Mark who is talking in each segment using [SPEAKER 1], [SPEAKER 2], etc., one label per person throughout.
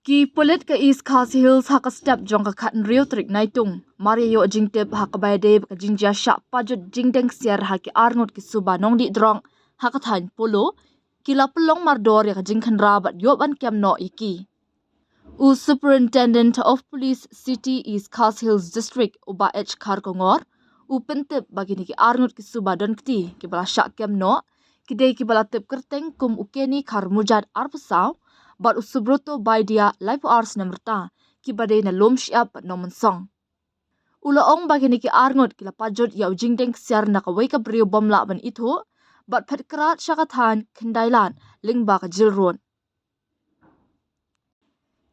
[SPEAKER 1] Ki pulit ka East Khas Hills haka step jong ka khat rio trik naitung Mario jingtep haka bayade ka jingjia sha pajut jingdeng ksiar haki arngot ki suba nongdih drok haka thain Polo kila pelong mardor ya ka jingkhan rabat yoban kem no iki. Superintendent of Police City East Khas Hills District uba H khar kongor pentep bagini ki arngot ki suba don kti ki bala sha kem no kidei ki bala tep kerteng kum ukeni khar mujad arpasaw bat usubroto by dia life hours namrta ki badai na lom shiap nomon song. Ulaong bagini ki arngot kila pajot yaw jingdeng ksiar na kawai ka brio bomla ban itho bat phatkrat shakathan kendailan lingba ka jilron.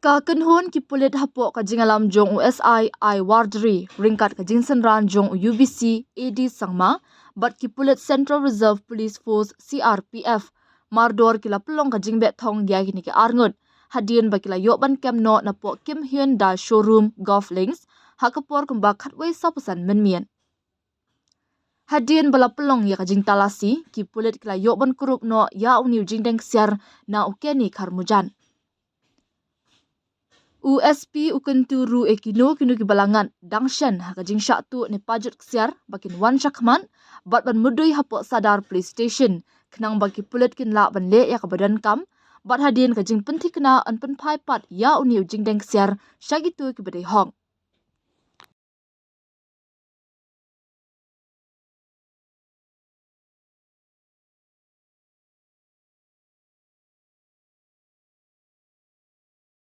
[SPEAKER 1] Ka kenhon ki pulit hapo ka jingalam jong USI I Wardri ringkat ka jinsan ran jong UBC AD sangma bat ki pulit Central Reserve Police Force CRPF mardor kila pelong ka jingbe thong dia kini ki arngot hadien ba kila yoban kem no na po Kim Hyun da showroom golf links hakapor kumba khatwei sapasan menmien hadien bala pelong ya ka jing talasi ki pulit kila yoban kurup no ya uniu jingdeng siar na ukeni kharmujan USP ukenturu ekino kinu ki balangan dangshan haka jing tu ne pajut ksiar bakin wan shakman bat ban mudui hapo sadar police station kenang bagi pulit kin la ban le ya ka badan kam bat hadien ka jing penthi kena an pen phai pat ya uniu jingdeng ksiar shagitu ki badai hong